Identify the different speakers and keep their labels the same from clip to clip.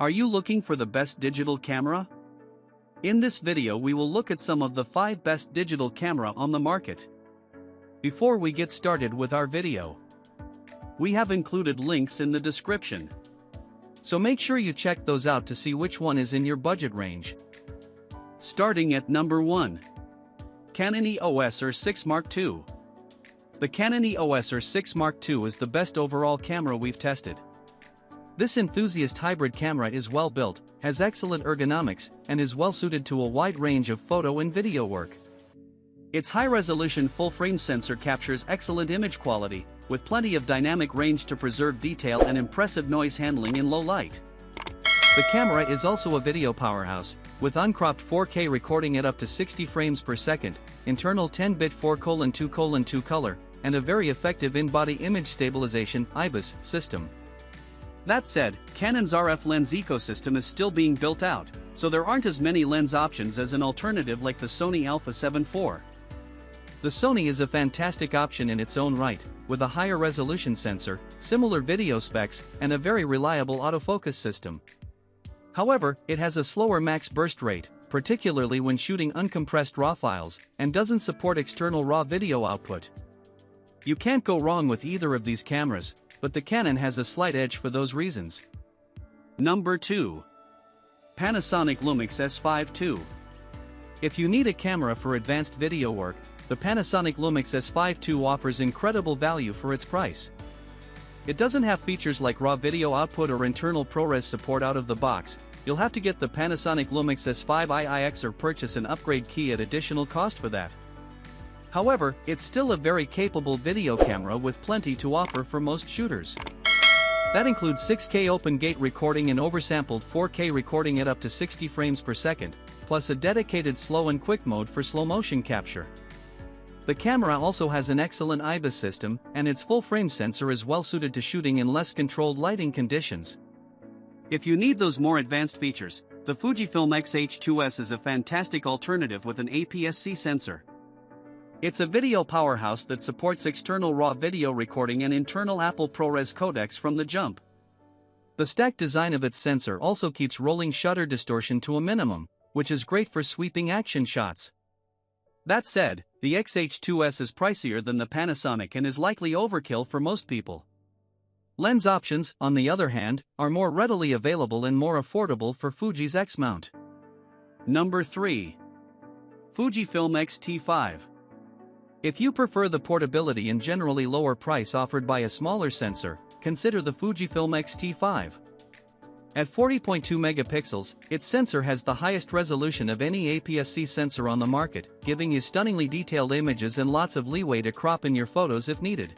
Speaker 1: Are you looking for the best digital camera? In this video we will look at some of the 5 best digital camera on the market. Before we get started with our video, we have included links in the description. So make sure you check those out to see which one is in your budget range. Starting at number 1. Canon EOS R6 Mark II. The Canon EOS R6 Mark II is the best overall camera we've tested. This enthusiast hybrid camera is well built, has excellent ergonomics, and is well suited to a wide range of photo and video work. Its high-resolution full-frame sensor captures excellent image quality, with plenty of dynamic range to preserve detail and impressive noise handling in low light. The camera is also a video powerhouse, with uncropped 4K recording at up to 60 frames per second, internal 10-bit 4:2:2 color, and a very effective in-body image stabilization (IBIS) system. That said, Canon's RF lens ecosystem is still being built out, so there aren't as many lens options as an alternative like the Sony Alpha 7 IV. The Sony is a fantastic option in its own right, with a higher resolution sensor, similar video specs, and a very reliable autofocus system. However, it has a slower max burst rate, particularly when shooting uncompressed RAW files, and doesn't support external RAW video output. You can't go wrong with either of these cameras, but the Canon has a slight edge for those reasons. Number 2. Panasonic Lumix S5 II. If you need a camera for advanced video work, the Panasonic Lumix S5 II offers incredible value for its price. It doesn't have features like RAW video output or internal ProRes support out of the box. You'll have to get the Panasonic Lumix S5 iX or purchase an upgrade key at additional cost for that. However, it's still a very capable video camera with plenty to offer for most shooters. That includes 6K open gate recording and oversampled 4K recording at up to 60 frames per second, plus a dedicated slow and quick mode for slow motion capture. The camera also has an excellent IBIS system, and its full-frame sensor is well suited to shooting in less controlled lighting conditions. If you need those more advanced features, the Fujifilm X-H2S is a fantastic alternative with an APS-C sensor. It's a video powerhouse that supports external RAW video recording and internal Apple ProRes codecs from the jump. The stacked design of its sensor also keeps rolling shutter distortion to a minimum, which is great for sweeping action shots. That said, the X-H2S is pricier than the Panasonic and is likely overkill for most people. Lens options, on the other hand, are more readily available and more affordable for Fuji's X-mount. Number 3. Fujifilm X-T5. If you prefer the portability and generally lower price offered by a smaller sensor, consider the Fujifilm X-T5. At 40.2 megapixels, its sensor has the highest resolution of any APS-C sensor on the market, giving you stunningly detailed images and lots of leeway to crop in your photos if needed.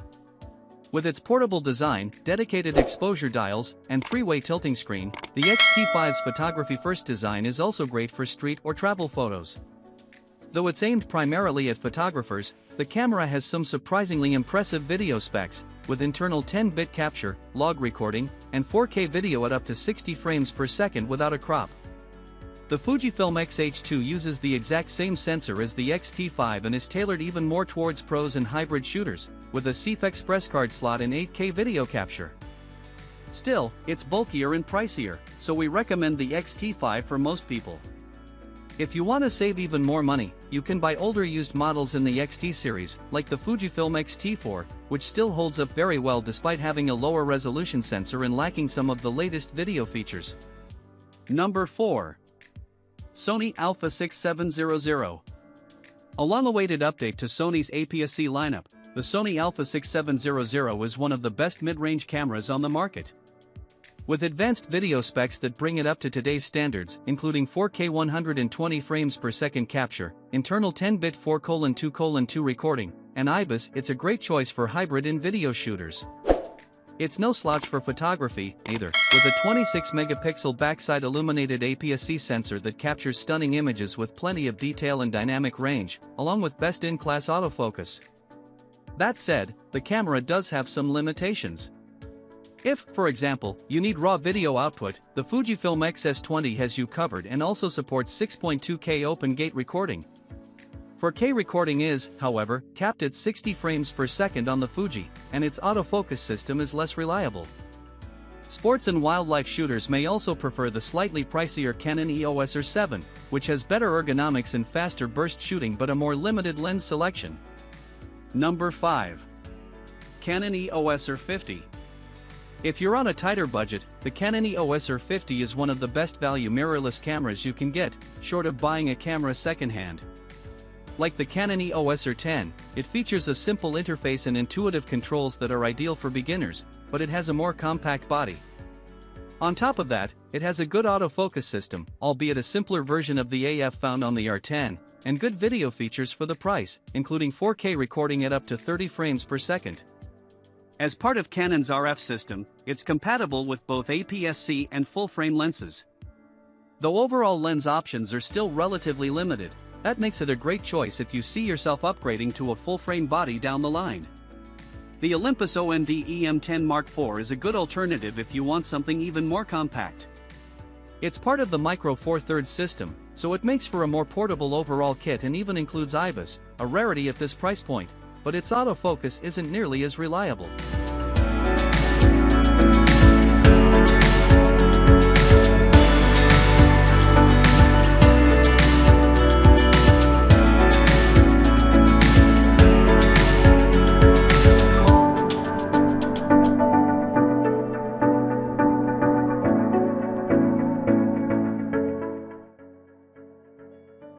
Speaker 1: With its portable design, dedicated exposure dials, and 3-way tilting screen, the X-T5's photography-first design is also great for street or travel photos. Though it's aimed primarily at photographers, the camera has some surprisingly impressive video specs, with internal 10-bit capture, log recording, and 4K video at up to 60 frames per second without a crop. The Fujifilm X-H2 uses the exact same sensor as the X-T5 and is tailored even more towards pros and hybrid shooters, with a CF Express card slot and 8K video capture. Still, it's bulkier and pricier, so we recommend the X-T5 for most people. If you want to save even more money, you can buy older used models in the XT series, like the Fujifilm X-T4, which still holds up very well despite having a lower resolution sensor and lacking some of the latest video features. Number 4. Sony Alpha 6700. A long-awaited update to Sony's APS-C lineup, the Sony Alpha 6700 is one of the best mid-range cameras on the market. With advanced video specs that bring it up to today's standards, including 4K 120 frames per second capture, internal 10-bit 4:2:2 recording, and IBIS, it's a great choice for hybrid and video shooters. It's no slouch for photography, either, with a 26-megapixel backside illuminated APS-C sensor that captures stunning images with plenty of detail and dynamic range, along with best-in-class autofocus. That said, the camera does have some limitations. If, for example, you need RAW video output, the Fujifilm X-S20 has you covered and also supports 6.2K open gate recording. 4K recording is, however, capped at 60 frames per second on the Fuji, and its autofocus system is less reliable. Sports and wildlife shooters may also prefer the slightly pricier Canon EOS R7, which has better ergonomics and faster burst shooting but a more limited lens selection. Number 5. Canon EOS R50. If you're on a tighter budget, the Canon EOS R50 is one of the best value mirrorless cameras you can get, short of buying a camera secondhand. Like the Canon EOS R10, it features a simple interface and intuitive controls that are ideal for beginners, but it has a more compact body. On top of that, it has a good autofocus system, albeit a simpler version of the AF found on the R10, and good video features for the price, including 4K recording at up to 30 frames per second. As part of Canon's RF system, it's compatible with both APS-C and full-frame lenses. Though overall lens options are still relatively limited, that makes it a great choice if you see yourself upgrading to a full-frame body down the line. The Olympus OND EM10 Mark IV is a good alternative if you want something even more compact. It's part of the Micro Four Thirds system, so it makes for a more portable overall kit and even includes IBIS, a rarity at this price point, but its autofocus isn't nearly as reliable.